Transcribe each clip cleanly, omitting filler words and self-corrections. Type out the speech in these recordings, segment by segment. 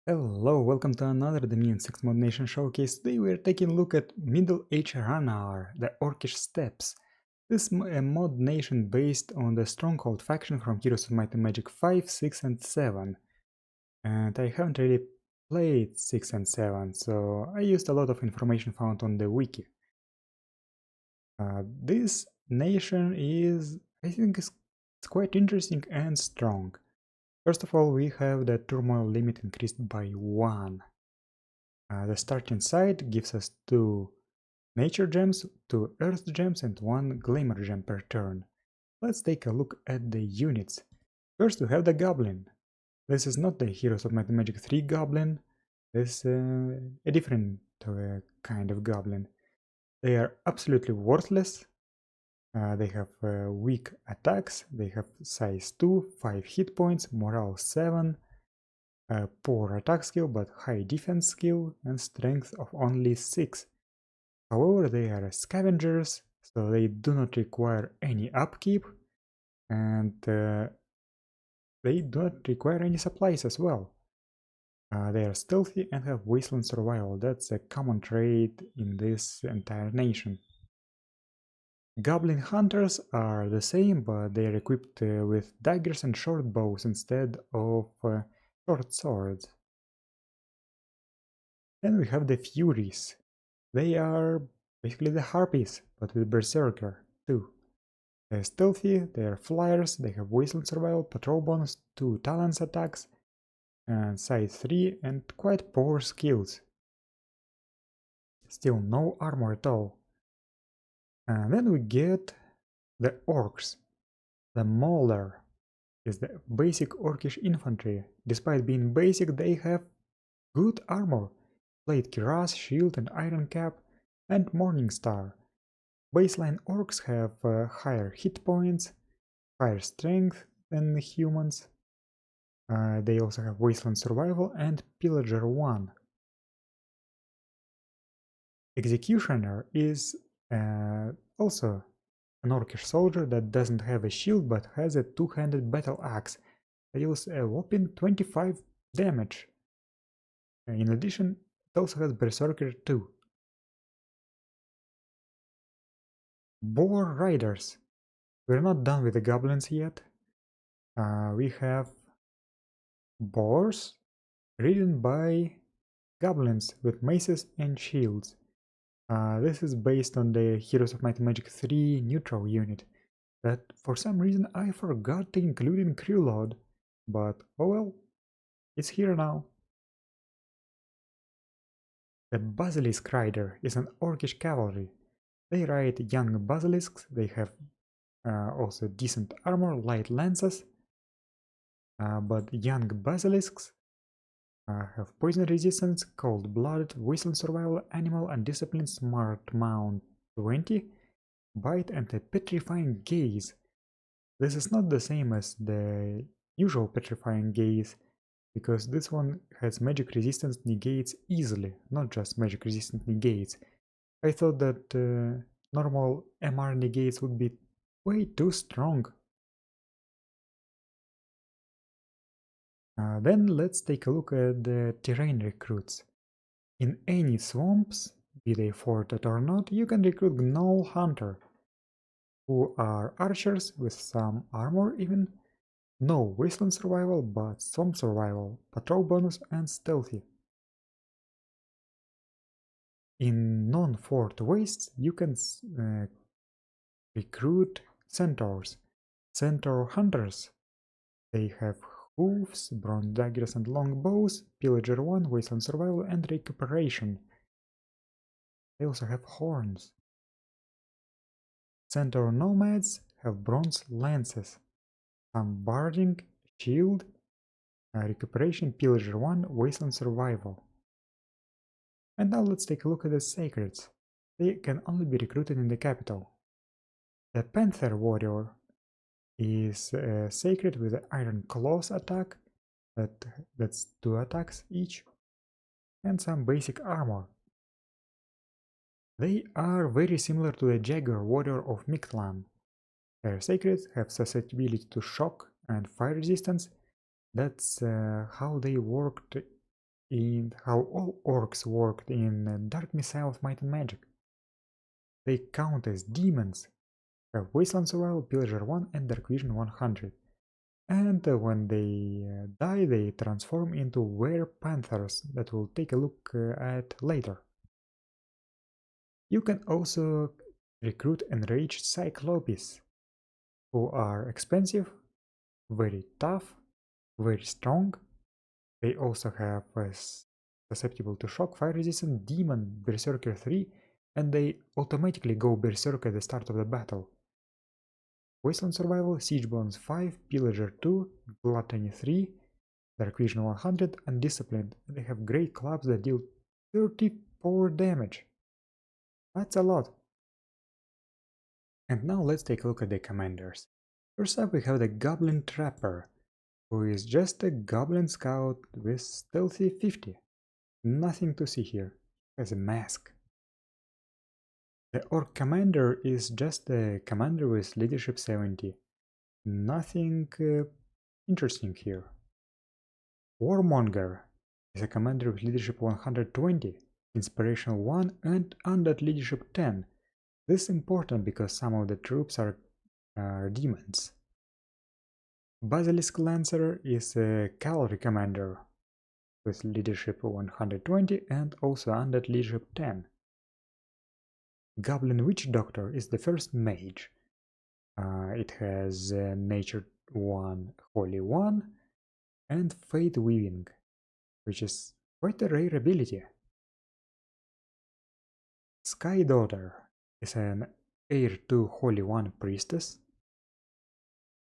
Hello, welcome to another Dominion 6 Mod Nation showcase. Today we are taking a look at MA Ranaar, the Orcish Steppes. This mod nation based on the Stronghold faction from Heroes of Might and Magic 5, 6 and 7. And I haven't really played 6 and 7, so I used a lot of information found on the wiki. This nation is, I think, it's quite interesting and strong. First of all, we have the turmoil limit increased by 1. The starting side gives us 2 nature gems, 2 earth gems and 1 glimmer gem per turn. Let's take a look at the units. First we have the goblin. This is not the Heroes of Might and Magic 3 goblin, this is a different kind of goblin. They are absolutely worthless. They have weak attacks, they have size 2, 5 hit points, morale 7, poor attack skill but high defense skill, and strength of only 6. However, they are scavengers, so they do not require any upkeep, and they do not require any supplies as well. They are stealthy and have wasteland survival. That's a common trait in this entire nation. Goblin hunters are the same, but they are equipped with daggers and short bows instead of short swords. Then we have the Furies. They are basically the Harpies, but with Berserker too. They're stealthy, they're flyers, they have wasteland survival, patrol bonus, 2 talents attacks, and size 3, and quite poor skills. Still no armor at all. And then we get the orcs. The Mauler is the basic orcish infantry. Despite being basic, they have good armor. Plate cuirass, shield and iron cap, and morning star. Baseline orcs have higher hit points, higher strength than the humans. They also have wasteland survival and pillager 1. Executioner is also an orcish soldier that doesn't have a shield but has a two-handed battle axe that deals a whopping 25 damage. In addition, it also has Berserker 2. Boar Riders. We're not done with the goblins yet. We have boars ridden by goblins with maces and shields. This is based on the Heroes of Might and Magic 3 neutral unit that for some reason I forgot to include in crew load, but oh well, it's here now. The Basilisk Rider is an orcish cavalry. They ride young basilisks, they have also decent armor, light lances, but young basilisks have poison resistance, cold-blooded, wasteland survival, animal and discipline, smart mount 20, bite and a petrifying gaze. This is not the same as the usual petrifying gaze, because this one has magic resistance negates easily, not just magic resistance negates. I thought that normal MR negates would be way too strong. Then let's take a look at the terrain recruits. In any swamps, be they forted or not, you can recruit Gnoll Hunter, who are archers with some armor even, no wasteland survival but swamp survival, patrol bonus and stealthy. In non-fort wastes you can recruit centaurs, centaur hunters. They have hooves, bronze daggers and long bows, pillager 1, wasteland survival and recuperation. They also have horns. Centaur nomads have bronze lances, some barding, shield, recuperation, pillager 1, wasteland survival. And now let's take a look at the sacreds. They can only be recruited in the capital. The Panther Warrior is sacred with the Iron Claws attack, that's 2 attacks each, and some basic armor. They are very similar to the Jaguar Warrior of Mictlan. Their sacreds have susceptibility to shock and fire resistance. That's how they worked in how all orcs worked in Dark Missile of Might and Magic. They count as demons, have Wasteland Survival, Pillager 1 and Dark Vision 100. And when they die, they transform into were-panthers that we'll take a look at later. You can also recruit enraged cyclopes, who are expensive, very tough, very strong. They also have susceptible to shock, fire resistant, demon, berserker 3, and they automatically go berserk at the start of the battle. Wasteland Survival, Siege Bonus 5, Pillager 2, Gluttony 3, Dark Vision 100, and Disciplined. They have great clubs that deal 34 damage. That's a lot. And now let's take a look at the commanders. First up we have the Goblin Trapper, who is just a Goblin Scout with Stealthy 50. Nothing to see here. He has a mask. The Orc Commander is just a commander with Leadership 70. Nothing interesting here. Warmonger is a commander with Leadership 120, Inspiration 1 and Undead Leadership 10. This is important because some of the troops are demons. Basilisk Lancer is a cavalry commander with Leadership 120 and also Undead Leadership 10. Goblin Witch Doctor is the first mage. It has Nature 1, Holy 1 and Fate Weaving, which is quite a rare ability. Sky Daughter is an Heir 2 Holy 1 Priestess.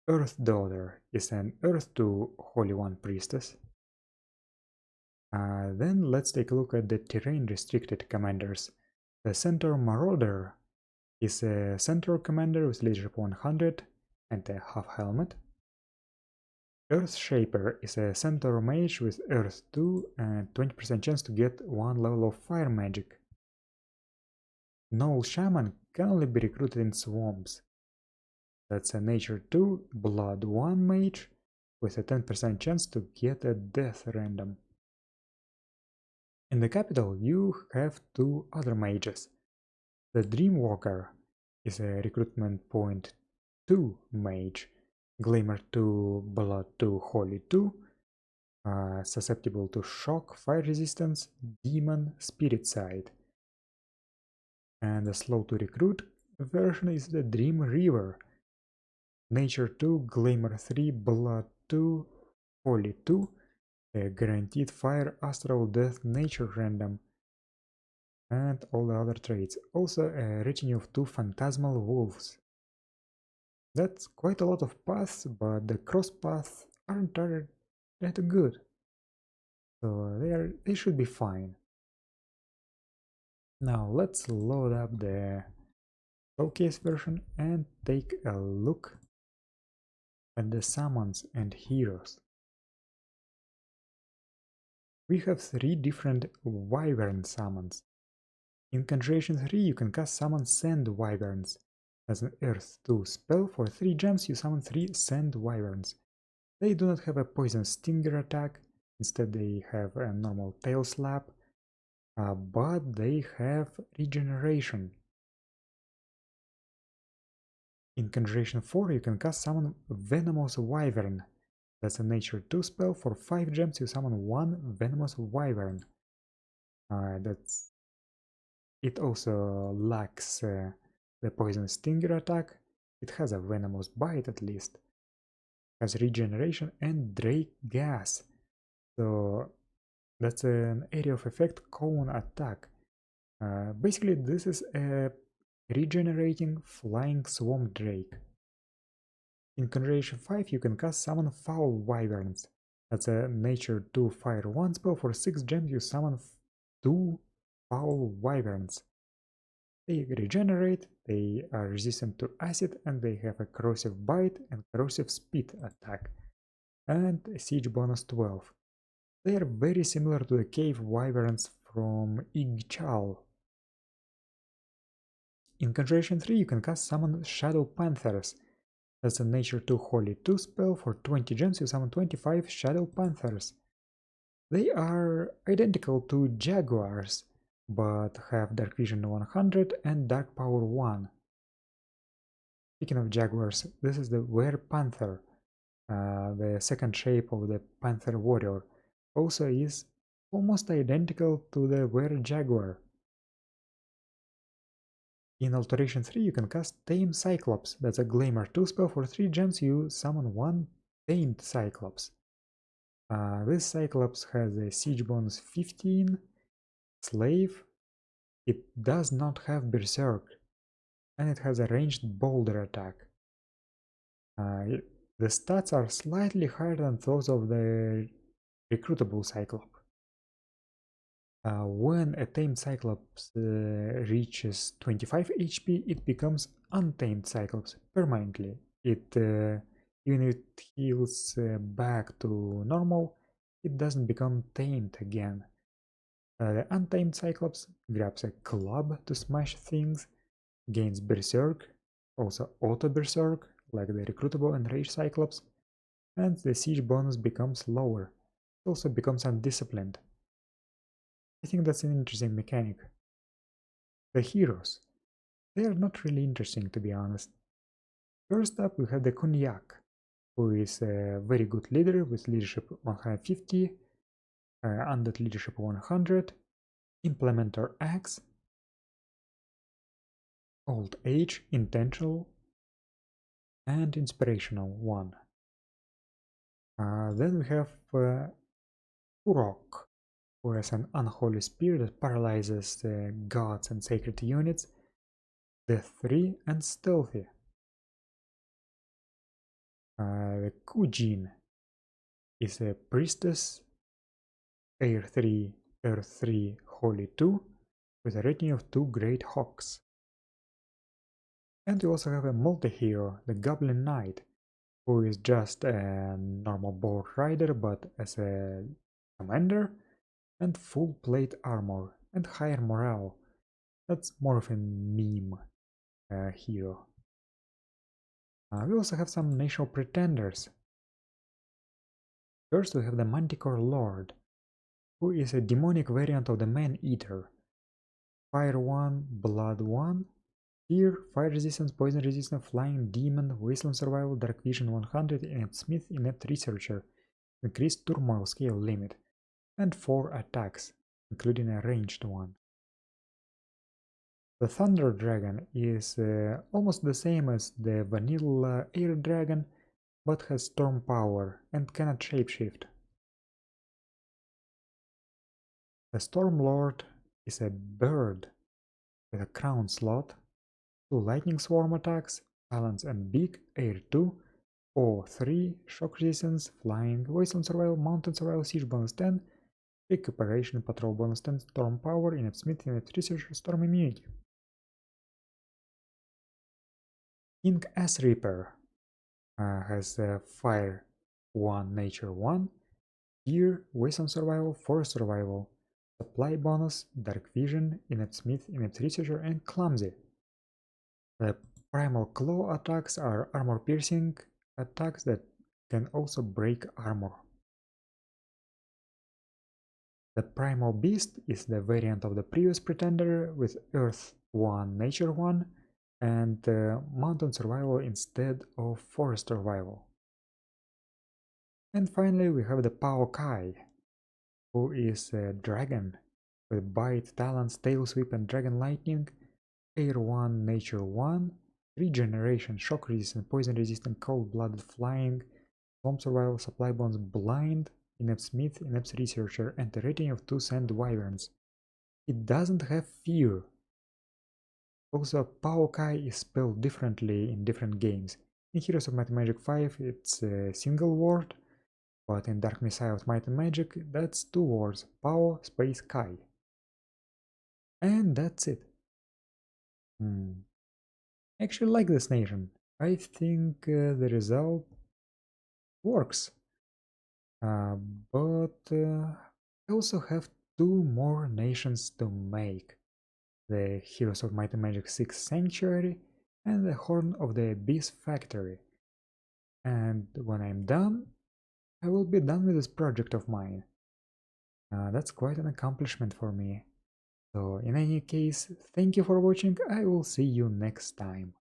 Earth Daughter is an Earth 2 Holy 1 Priestess. Then let's take a look at the terrain restricted commanders. The Centaur Marauder is a Centaur commander with Leadership 100 and a half helmet. Earth Shaper is a Centaur mage with Earth 2 and 20% chance to get 1 level of fire magic. Gnoll Shaman can only be recruited in swamps. That's a Nature 2 Blood 1 mage with a 10% chance to get a death random. In the capital you have 2 other mages. The Dreamwalker is a recruitment point 2 mage, Glamour 2, Blood 2, Holy 2, susceptible to shock, fire resistance, demon, spirit side. And the slow to recruit version is the Dream Reaver, Nature 2, Glamour 3, Blood 2, Holy 2, a guaranteed fire, astral, death, nature random, and all the other traits. Also a retinue of 2 phantasmal wolves. That's quite a lot of paths, but the cross paths aren't that good. So they should be fine. Now let's load up the showcase version and take a look at the summons and heroes. We have 3 different Wyvern summons. In Conjuration 3 you can cast Summon Sand Wyverns. As an Earth 2 spell, for 3 gems you summon 3 Sand Wyverns. They do not have a Poison Stinger attack, instead they have a normal Tail Slap, but they have Regeneration. In Conjuration 4 you can cast Summon Venomous Wyvern. That's a Nature 2 spell, for 5 gems you summon 1 Venomous Wyvern. It also lacks the Poison Stinger attack. It has a Venomous Bite at least. Has Regeneration and Drake Gas. So that's an area of effect cone attack. Basically this is a regenerating flying Swamp Drake. In Conjuration 5 you can cast Summon Foul Wyverns. That's a Nature 2 Fire 1 spell, for 6 gems you summon 2 Foul Wyverns. They regenerate, they are resistant to acid, and they have a corrosive bite and corrosive spit attack. And a siege bonus 12. They are very similar to the cave wyverns from Ygchal. In Conjuration 3 you can cast Summon Shadow Panthers. That's a Nature 2 Holy 2 spell, for 20 gems you summon 25 Shadow Panthers. They are identical to Jaguars, but have Dark Vision 100 and Dark Power 1. Speaking of Jaguars, this is the Were Panther, the second shape of the Panther Warrior. Also is almost identical to the Were Jaguar. In Alteration 3 you can cast Tame Cyclops. That's a Glamour 2 spell. For 3 gems you summon one Tamed Cyclops. This Cyclops has a siege bonus 15, Slave. It does not have Berserk, and it has a ranged boulder attack. The stats are slightly higher than those of the recruitable Cyclops. When a tamed Cyclops reaches 25 HP, it becomes untamed Cyclops permanently. Even if it heals back to normal, it doesn't become tamed again. The untamed Cyclops grabs a club to smash things, gains Berserk, also Auto Berserk, like the recruitable and Rage Cyclops, and the siege bonus becomes lower. It also becomes undisciplined. I think that's an interesting mechanic. The heroes. They are not really interesting, to be honest. First up we have the Cognac, who is a very good leader with leadership 150, undead leadership 100, implementer axe, old age, intentional, and inspirational 1. Then we have Urok, who has an unholy spear that paralyzes gods and sacred units, death 3, and stealthy. The Kujin is a priestess, air 3, earth 3, holy 2, with a retinue of 2 great hawks. And we also have a multi-hero, the Goblin Knight, who is just a normal board rider but as a commander, and full plate armor and higher morale. That's more of a meme hero. We also have some national pretenders. First we have the Manticore Lord, who is a demonic variant of the Man-Eater. Fire 1, Blood 1, Fear, Fire Resistance, Poison Resistance, Flying Demon, Wasteland Survival, Dark Vision 100, Inept Smith, Inept Researcher, increased Turmoil Scale limit, and 4 attacks, including a ranged one. The Thunder Dragon is almost the same as the vanilla Air Dragon, but has Storm Power and cannot shapeshift. The Storm Lord is a bird with a crown slot, 2 Lightning Swarm attacks, Balance and Beak, Air 2, O3, Shock Resistance, Flying, Wasteland Survival, Mountain Survival, Siege bonus 10, Recuperation, Patrol bonus 10, Storm Power, Inept Smith, Inept Researcher, Storm Immunity. King S Reaper has Fire 1, Nature 1, Gear, Wasteland Survival, Forest Survival, Supply bonus, Dark Vision, Inept Smith, Inept Researcher, and Clumsy. The Primal Claw attacks are armor piercing attacks that can also break armor. The Primal Beast is the variant of the previous pretender with Earth 1, Nature 1, and Mountain Survival instead of Forest Survival. And finally we have the Pao Kai, who is a dragon with Bite, Talons, Tail Sweep, and Dragon Lightning, Air 1, Nature 1, Regeneration, Shock Resistant, Poison Resistant, Cold-Blooded, Flying, Swamp Survival, Supply Bonds, Blind, Inept Smith, Inept Researcher, and a rating of 2 Sand Wyverns. It doesn't have Fear. Also, Pao Kai is spelled differently in different games. In Heroes of Might and Magic 5 it's a single word, but in Dark Messiah of Might and Magic that's 2 words, Pao space Kai. And that's it. I actually like this nation. I think the result works. But I also have 2 more nations to make. The Heroes of Might and Magic 6 Sanctuary and the Horn of the Abyss Factory. And when I'm done, I will be done with this project of mine. That's quite an accomplishment for me. So in any case, thank you for watching, I will see you next time.